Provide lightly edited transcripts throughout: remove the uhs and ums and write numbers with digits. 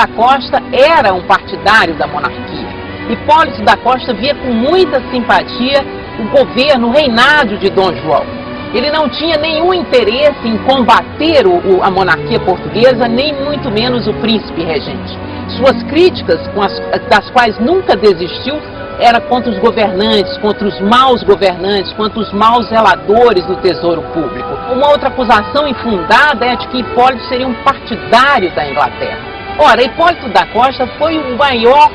da Costa era um partidário da monarquia. Hipólito da Costa via com muita simpatia o governo, o reinado de Dom João. Ele não tinha nenhum interesse em combater a monarquia portuguesa, nem muito menos o príncipe regente. Suas críticas, das quais nunca desistiu, era contra os governantes, contra os maus governantes, contra os maus zeladores do tesouro público. Uma outra acusação infundada é de que Hipólito seria um partidário da Inglaterra. Ora, Hipólito da Costa foi o maior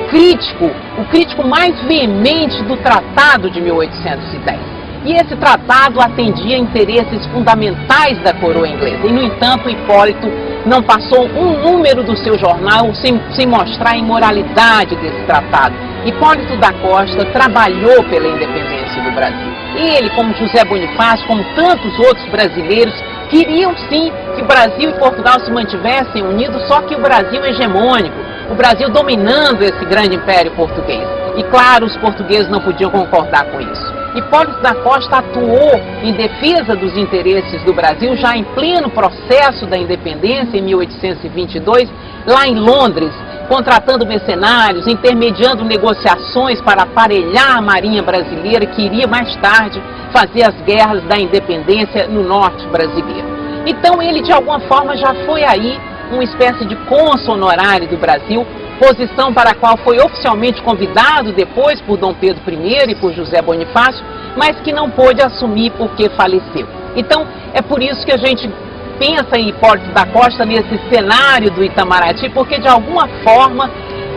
crítico, o crítico mais veemente do Tratado de 1810. E esse tratado atendia interesses fundamentais da coroa inglesa. E, no entanto, Hipólito não passou um número do seu jornal sem mostrar a imoralidade desse tratado. Hipólito da Costa trabalhou pela independência do Brasil. Ele, como José Bonifácio, como tantos outros brasileiros, queriam sim que o Brasil e Portugal se mantivessem unidos, só que o Brasil hegemônico, o Brasil dominando esse grande império português. E claro, os portugueses não podiam concordar com isso. Hipólito da Costa atuou em defesa dos interesses do Brasil já em pleno processo da independência, em 1822, lá em Londres, contratando mercenários, intermediando negociações para aparelhar a marinha brasileira que iria mais tarde fazer as guerras da independência no norte brasileiro. Então ele, de alguma forma, já foi aí uma espécie de cônsul honorário do Brasil, posição para a qual foi oficialmente convidado depois por Dom Pedro I e por José Bonifácio, mas que não pôde assumir porque faleceu. Então, é por isso que a gente pensa em Hipólito da Costa nesse cenário do Itamaraty, porque de alguma forma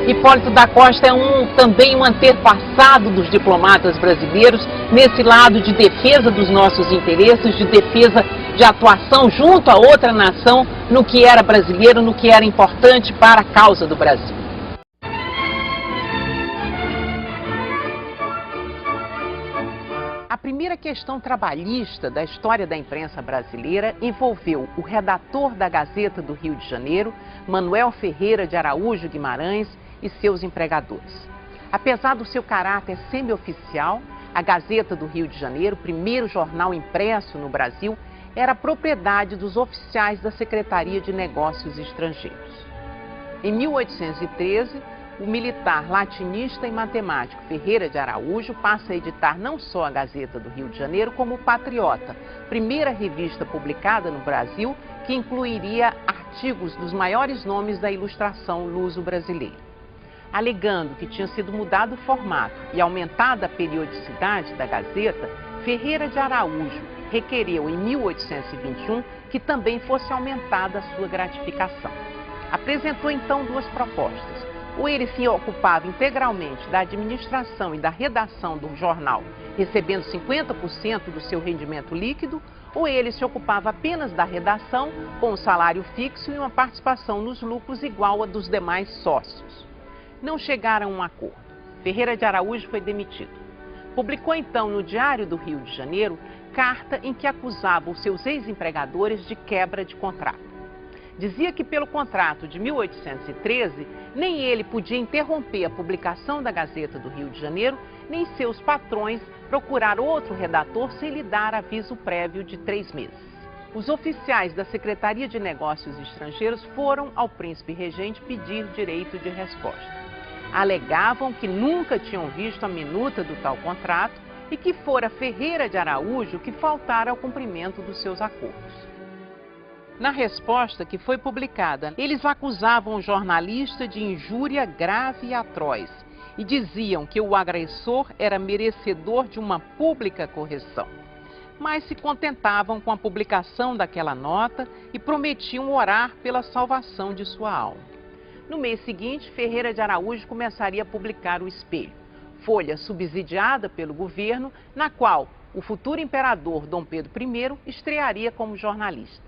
Hipólito da Costa é também um antepassado dos diplomatas brasileiros nesse lado de defesa dos nossos interesses, de defesa de atuação junto a outra nação no que era brasileiro, no que era importante para a causa do Brasil. A primeira questão trabalhista da história da imprensa brasileira envolveu o redator da Gazeta do Rio de Janeiro, Manuel Ferreira de Araújo Guimarães, e seus empregadores. Apesar do seu caráter semi-oficial, a Gazeta do Rio de Janeiro, primeiro jornal impresso no Brasil, era propriedade dos oficiais da Secretaria de Negócios Estrangeiros. Em 1813, o militar latinista e matemático Ferreira de Araújo passa a editar não só a Gazeta do Rio de Janeiro, como o Patriota, primeira revista publicada no Brasil que incluiria artigos dos maiores nomes da ilustração luso-brasileira. Alegando que tinha sido mudado o formato e aumentada a periodicidade da Gazeta, Ferreira de Araújo requereu em 1821 que também fosse aumentada a sua gratificação. Apresentou então duas propostas. Ou ele se ocupava integralmente da administração e da redação do jornal, recebendo 50% do seu rendimento líquido, ou ele se ocupava apenas da redação, com um salário fixo e uma participação nos lucros igual a dos demais sócios. Não chegaram a um acordo. Ferreira de Araújo foi demitido. Publicou então no Diário do Rio de Janeiro carta em que acusava os seus ex-empregadores de quebra de contrato. Dizia que pelo contrato de 1813, nem ele podia interromper a publicação da Gazeta do Rio de Janeiro, nem seus patrões procurar outro redator sem lhe dar aviso prévio de 3 meses. Os oficiais da Secretaria de Negócios Estrangeiros foram ao príncipe regente pedir direito de resposta. Alegavam que nunca tinham visto a minuta do tal contrato e que fora Ferreira de Araújo que faltara ao cumprimento dos seus acordos. Na resposta que foi publicada, eles acusavam o jornalista de injúria grave e atroz e diziam que o agressor era merecedor de uma pública correção. Mas se contentavam com a publicação daquela nota e prometiam orar pela salvação de sua alma. No mês seguinte, Ferreira de Araújo começaria a publicar o Espelho, folha subsidiada pelo governo, na qual o futuro imperador Dom Pedro I estrearia como jornalista.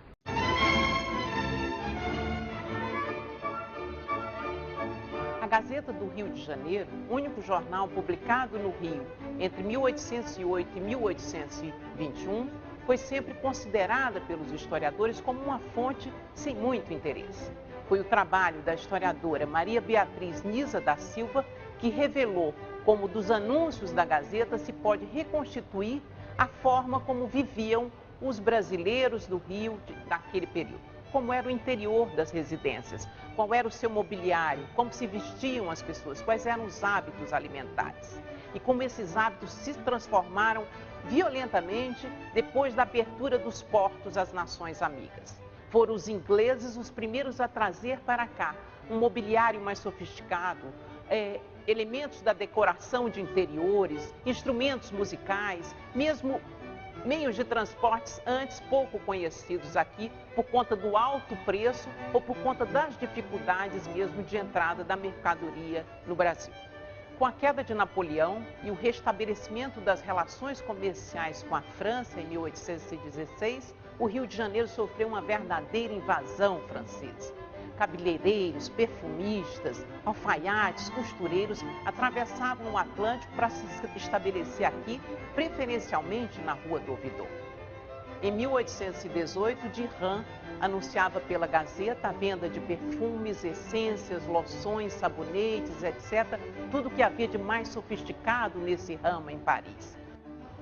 A Gazeta do Rio de Janeiro, único jornal publicado no Rio entre 1808 e 1821, foi sempre considerada pelos historiadores como uma fonte sem muito interesse. Foi o trabalho da historiadora Maria Beatriz Nisa da Silva que revelou como dos anúncios da Gazeta se pode reconstituir a forma como viviam os brasileiros do Rio daquele período. como era o interior das residências, qual era o seu mobiliário, como se vestiam as pessoas, quais eram os hábitos alimentares. E como esses hábitos se transformaram violentamente depois da abertura dos portos às nações amigas. Foram os ingleses os primeiros a trazer para cá um mobiliário mais sofisticado, elementos da decoração de interiores, instrumentos musicais, mesmo meios de transportes antes pouco conhecidos aqui por conta do alto preço ou por conta das dificuldades mesmo de entrada da mercadoria no Brasil. Com a queda de Napoleão e o restabelecimento das relações comerciais com a França em 1816, o Rio de Janeiro sofreu uma verdadeira invasão francesa. Cabeleireiros, perfumistas, alfaiates, costureiros atravessavam o Atlântico para se estabelecer aqui, preferencialmente na Rua do Ouvidor. Em 1818, Dirhan anunciava pela Gazeta a venda de perfumes, essências, loções, sabonetes, etc. Tudo que havia de mais sofisticado nesse ramo em Paris.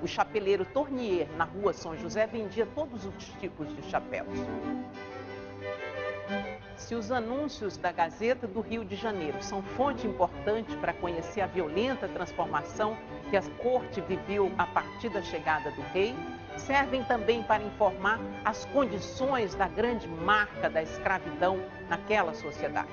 O chapeleiro Tournier, na Rua São José, vendia todos os tipos de chapéus. Se os anúncios da Gazeta do Rio de Janeiro são fonte importante para conhecer a violenta transformação que a corte viveu a partir da chegada do rei, servem também para informar as condições da grande marca da escravidão naquela sociedade.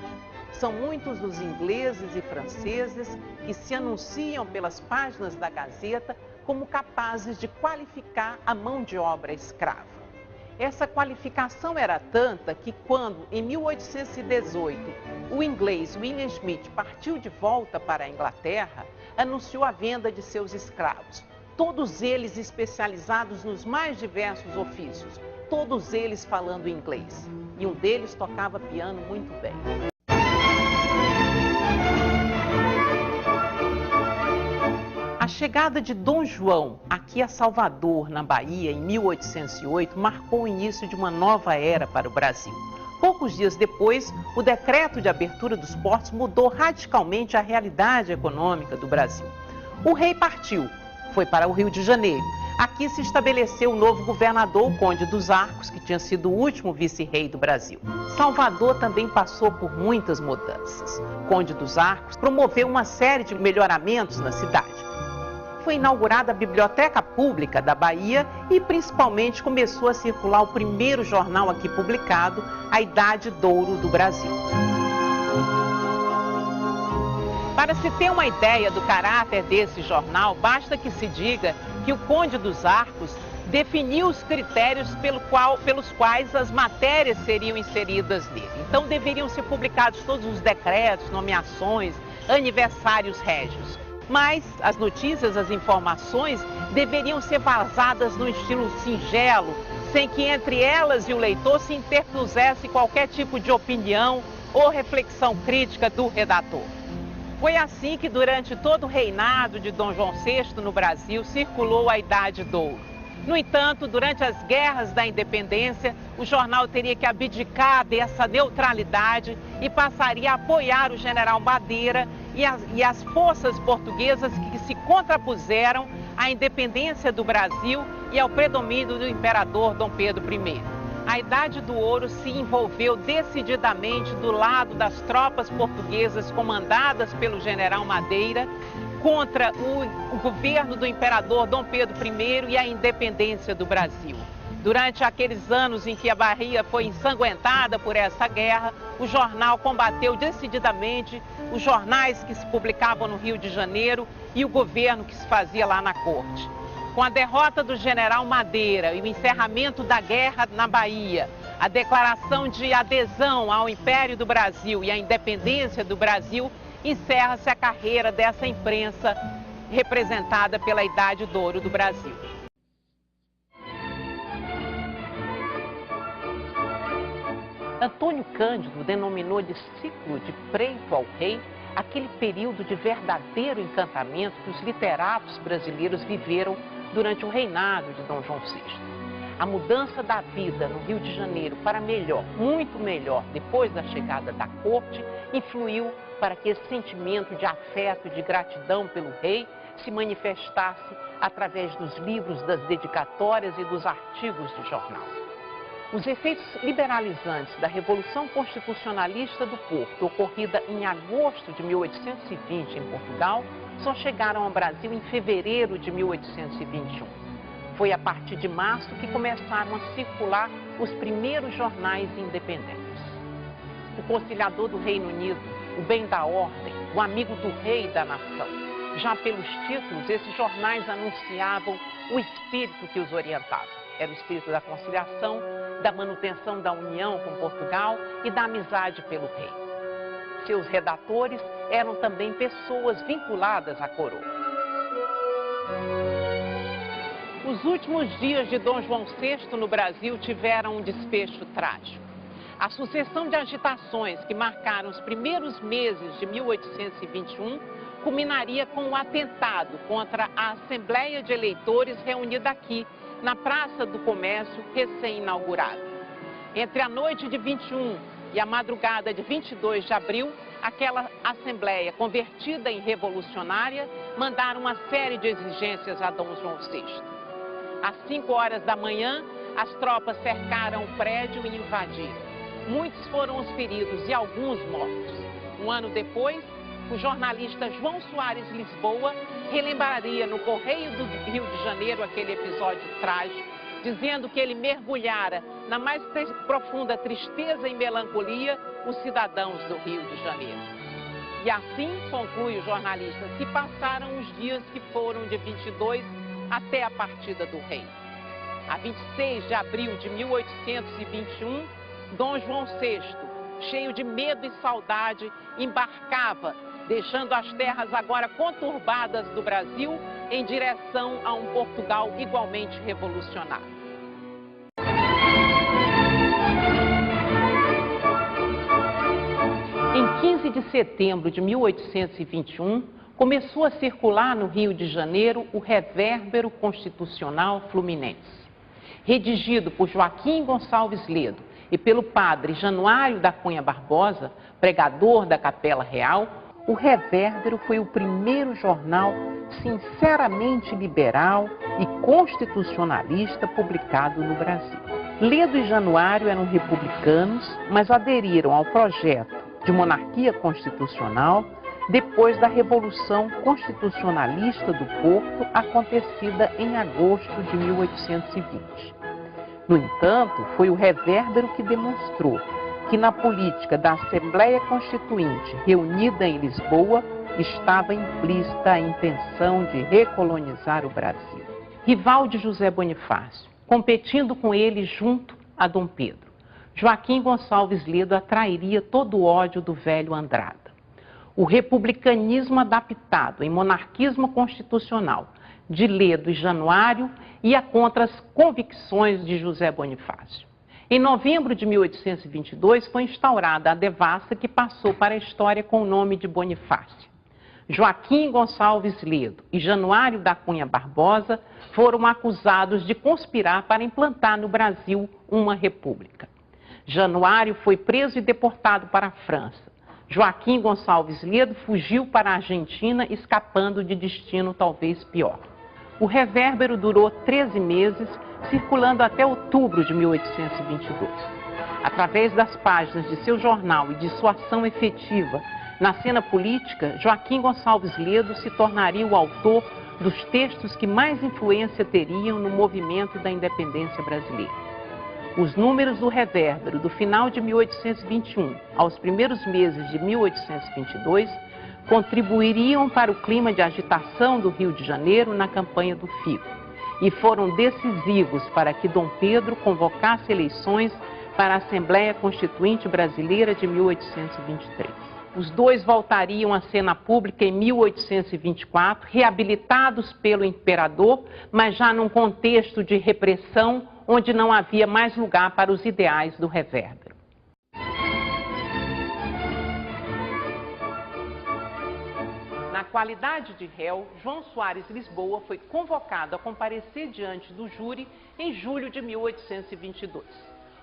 São muitos os ingleses e franceses que se anunciam pelas páginas da Gazeta como capazes de qualificar a mão de obra escrava. Essa qualificação era tanta que quando, em 1818, o inglês William Smith partiu de volta para a Inglaterra, anunciou a venda de seus escravos, todos eles especializados nos mais diversos ofícios, todos eles falando inglês. E um deles tocava piano muito bem. A chegada de Dom João aqui a Salvador, na Bahia, em 1808, marcou o início de uma nova era para o Brasil. Poucos dias depois, o decreto de abertura dos portos mudou radicalmente a realidade econômica do Brasil. O rei partiu, foi para o Rio de Janeiro. Aqui se estabeleceu o novo governador, o Conde dos Arcos, que tinha sido o último vice-rei do Brasil. Salvador também passou por muitas mudanças. O Conde dos Arcos promoveu uma série de melhoramentos na cidade. Foi inaugurada a Biblioteca Pública da Bahia e principalmente começou a circular o primeiro jornal aqui publicado, A Idade d'Ouro do Brasil. Para se ter uma ideia do caráter desse jornal, basta que se diga que o Conde dos Arcos definiu os critérios pelos quais as matérias seriam inseridas nele. Então deveriam ser publicados todos os decretos, nomeações, aniversários régios. Mas as notícias, as informações deveriam ser vazadas num estilo singelo, sem que entre elas e o leitor se interpusesse qualquer tipo de opinião ou reflexão crítica do redator. Foi assim que durante todo o reinado de Dom João VI no Brasil circulou a Idade d'Ouro. No entanto, durante as guerras da independência, o jornal teria que abdicar dessa neutralidade e passaria a apoiar o general Madeira e as forças portuguesas que se contrapuseram à independência do Brasil e ao predomínio do imperador Dom Pedro I. A Idade do Ouro se envolveu decididamente do lado das tropas portuguesas comandadas pelo general Madeira contra o governo do imperador Dom Pedro I e a independência do Brasil. Durante aqueles anos em que a Bahia foi ensanguentada por essa guerra, o jornal combateu decididamente os jornais que se publicavam no Rio de Janeiro e o governo que se fazia lá na corte. Com a derrota do general Madeira e o encerramento da guerra na Bahia, a declaração de adesão ao Império do Brasil e à independência do Brasil, encerra-se a carreira dessa imprensa representada pela Idade d'Ouro do Brasil. Antônio Cândido denominou de ciclo de preito ao rei aquele período de verdadeiro encantamento que os literatos brasileiros viveram durante o reinado de Dom João VI. A mudança da vida no Rio de Janeiro para melhor, muito melhor, depois da chegada da corte, influiu para que esse sentimento de afeto e de gratidão pelo rei se manifestasse através dos livros, das dedicatórias e dos artigos de jornal. Os efeitos liberalizantes da Revolução Constitucionalista do Porto, ocorrida em agosto de 1820 em Portugal, só chegaram ao Brasil em fevereiro de 1821. Foi a partir de março que começaram a circular os primeiros jornais independentes. O Conciliador do Reino Unido, o Bem da Ordem, o Amigo do Rei e da Nação. Já pelos títulos, esses jornais anunciavam o espírito que os orientava. Era o espírito da conciliação, da manutenção da união com Portugal e da amizade pelo rei. Seus redatores eram também pessoas vinculadas à coroa. Os últimos dias de Dom João VI no Brasil tiveram um desfecho trágico. A sucessão de agitações que marcaram os primeiros meses de 1821 culminaria com o atentado contra a Assembleia de Eleitores reunida aqui, na Praça do Comércio, recém-inaugurada. Entre a noite de 21 e a madrugada de 22 de abril, aquela Assembleia, convertida em revolucionária, mandaram uma série de exigências a Dom João VI. Às 5 horas da manhã, as tropas cercaram o prédio e invadiram. Muitos foram os feridos e alguns mortos. Um ano depois, o jornalista João Soares Lisboa relembraria no Correio do Rio de Janeiro aquele episódio trágico, dizendo que ele mergulhara na mais profunda tristeza e melancolia os cidadãos do Rio de Janeiro. E assim, conclui o jornalista, se passaram os dias que foram de 22 até a partida do rei. A 26 de abril de 1821, Dom João VI, cheio de medo e saudade, embarcava, deixando as terras agora conturbadas do Brasil em direção a um Portugal igualmente revolucionário. Em 15 de setembro de 1821, começou a circular no Rio de Janeiro o Revérbero Constitucional Fluminense. Redigido por Joaquim Gonçalves Ledo e pelo padre Januário da Cunha Barbosa, pregador da Capela Real, o Revérbero foi o primeiro jornal sinceramente liberal e constitucionalista publicado no Brasil. Ledo e Januário eram republicanos, mas aderiram ao projeto de monarquia constitucional depois da Revolução Constitucionalista do Porto, acontecida em agosto de 1820. No entanto, foi o Revérbero que demonstrou que na política da Assembleia Constituinte reunida em Lisboa estava implícita a intenção de recolonizar o Brasil. Rival de José Bonifácio, competindo com ele junto a Dom Pedro, Joaquim Gonçalves Ledo atrairia todo o ódio do velho Andrada. O republicanismo adaptado em monarquismo constitucional de Ledo e Januário ia contra as convicções de José Bonifácio. Em novembro de 1822 foi instaurada a devassa que passou para a história com o nome de Bonifácio. Joaquim Gonçalves Ledo e Januário da Cunha Barbosa foram acusados de conspirar para implantar no Brasil uma república. Januário foi preso e deportado para a França. Joaquim Gonçalves Ledo fugiu para a Argentina, escapando de destino talvez pior. O Revérbero durou 13 meses, circulando até outubro de 1822. Através das páginas de seu jornal e de sua ação efetiva na cena política, Joaquim Gonçalves Ledo se tornaria o autor dos textos que mais influência teriam no movimento da independência brasileira. Os números do Revérbero do final de 1821 aos primeiros meses de 1822 contribuiriam para o clima de agitação do Rio de Janeiro na campanha do Fico e foram decisivos para que Dom Pedro convocasse eleições para a Assembleia Constituinte Brasileira de 1823. Os dois voltariam à cena pública em 1824, reabilitados pelo imperador, mas já num contexto de repressão onde não havia mais lugar para os ideais do Revérbero. Na qualidade de réu, João Soares Lisboa foi convocado a comparecer diante do júri em julho de 1822.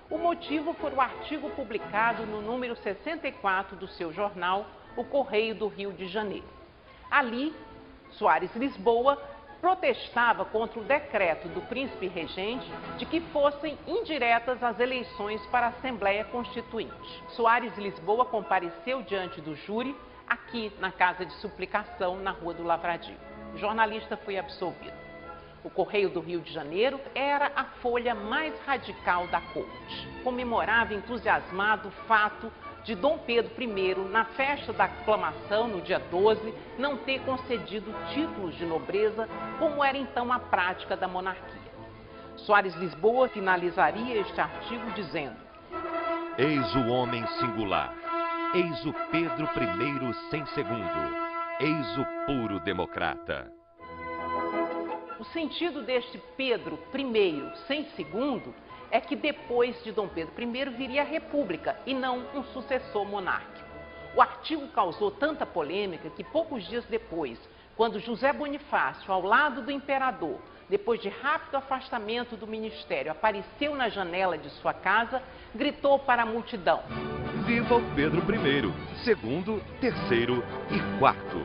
O motivo foi o artigo publicado no número 64 do seu jornal, O Correio do Rio de Janeiro. Ali, Soares Lisboa protestava contra o decreto do príncipe regente de que fossem indiretas as eleições para a Assembleia Constituinte. Soares Lisboa compareceu diante do júri aqui na Casa de Suplicação, na Rua do Lavradio. O jornalista foi absolvido. O Correio do Rio de Janeiro era a folha mais radical da corte. Comemorava entusiasmado o fato de Dom Pedro I, na festa da aclamação, no dia 12, não ter concedido títulos de nobreza, como era então a prática da monarquia. Soares Lisboa finalizaria este artigo dizendo: eis o homem singular, eis o Pedro I sem segundo, eis o puro democrata. O sentido deste Pedro I sem segundo é que depois de Dom Pedro I viria a República e não um sucessor monárquico. O artigo causou tanta polêmica que poucos dias depois, quando José Bonifácio, ao lado do imperador, depois de rápido afastamento do ministério, apareceu na janela de sua casa, gritou para a multidão: viva o Pedro I, segundo, terceiro e quarto.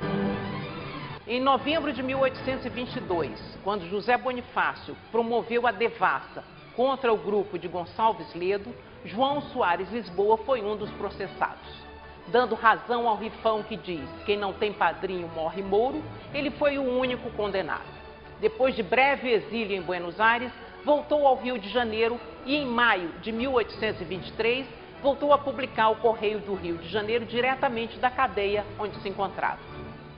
Em novembro de 1822, quando José Bonifácio promoveu a devassa contra o grupo de Gonçalves Ledo, João Soares Lisboa foi um dos processados. Dando razão ao rifão que diz: quem não tem padrinho morre mouro, ele foi o único condenado. Depois de breve exílio em Buenos Aires, voltou ao Rio de Janeiro e, em maio de 1823, voltou a publicar o Correio do Rio de Janeiro diretamente da cadeia onde se encontrava.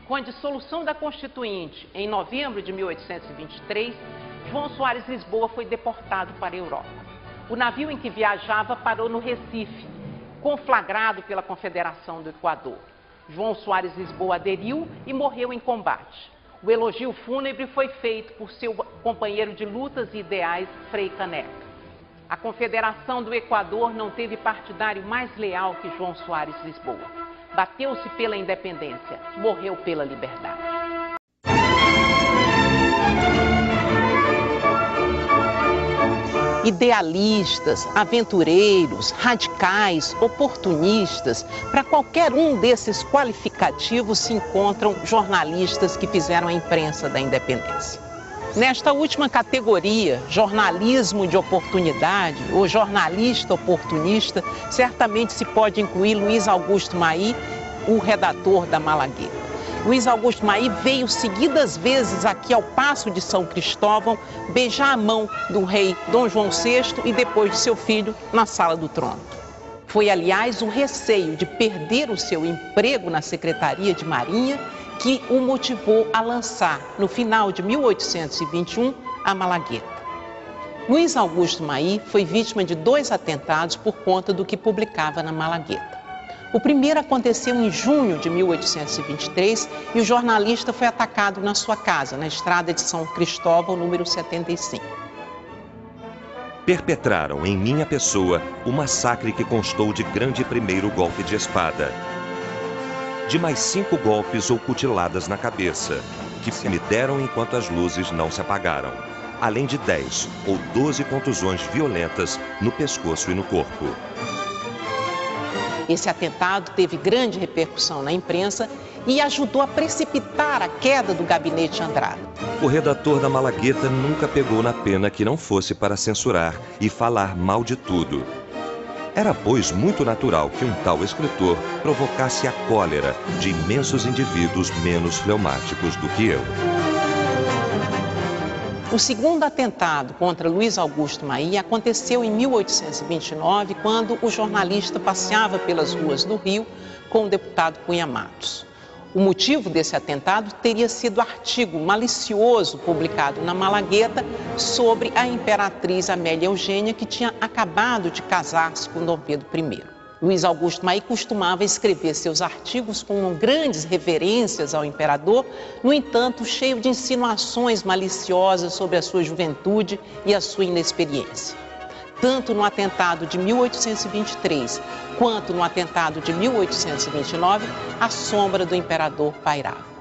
Com a dissolução da Constituinte, em novembro de 1823, João Soares Lisboa foi deportado para a Europa. O navio em que viajava parou no Recife, conflagrado pela Confederação do Equador. João Soares Lisboa aderiu e morreu em combate. O elogio fúnebre foi feito por seu companheiro de lutas e ideais, Frei Caneca. A Confederação do Equador não teve partidário mais leal que João Soares Lisboa. Bateu-se pela independência, morreu pela liberdade. Idealistas, aventureiros, radicais, oportunistas, para qualquer um desses qualificativos se encontram jornalistas que fizeram a imprensa da independência. Nesta última categoria, jornalismo de oportunidade ou jornalista oportunista, certamente se pode incluir Luiz Augusto Maí, o redator da Malagueta. Luiz Augusto Maí veio seguidas vezes aqui ao Paço de São Cristóvão beijar a mão do rei Dom João VI e depois de seu filho na sala do trono. Foi, aliás, o receio de perder o seu emprego na Secretaria de Marinha que o motivou a lançar, no final de 1821, a Malagueta. Luiz Augusto Maí foi vítima de 2 atentados por conta do que publicava na Malagueta. O primeiro aconteceu em junho de 1823 e o jornalista foi atacado na sua casa, na estrada de São Cristóvão, número 75. Perpetraram em minha pessoa o massacre que constou de grande primeiro golpe de espada, de mais 5 golpes ou cutiladas na cabeça, que me deram enquanto as luzes não se apagaram, além de 10 ou 12 contusões violentas no pescoço e no corpo. Esse atentado teve grande repercussão na imprensa e ajudou a precipitar a queda do gabinete Andrada. O redator da Malagueta nunca pegou na pena que não fosse para censurar e falar mal de tudo. Era, pois, muito natural que um tal escritor provocasse a cólera de imensos indivíduos menos fleumáticos do que eu. O segundo atentado contra Luiz Augusto Maí aconteceu em 1829, quando o jornalista passeava pelas ruas do Rio com o deputado Cunha Matos. O motivo desse atentado teria sido o artigo malicioso publicado na Malagueta sobre a imperatriz Amélia Eugênia, que tinha acabado de casar-se com Dom Pedro I. Luiz Augusto Maí costumava escrever seus artigos com grandes reverências ao imperador, no entanto, cheio de insinuações maliciosas sobre a sua juventude e a sua inexperiência. Tanto no atentado de 1823 quanto no atentado de 1829, a sombra do imperador pairava.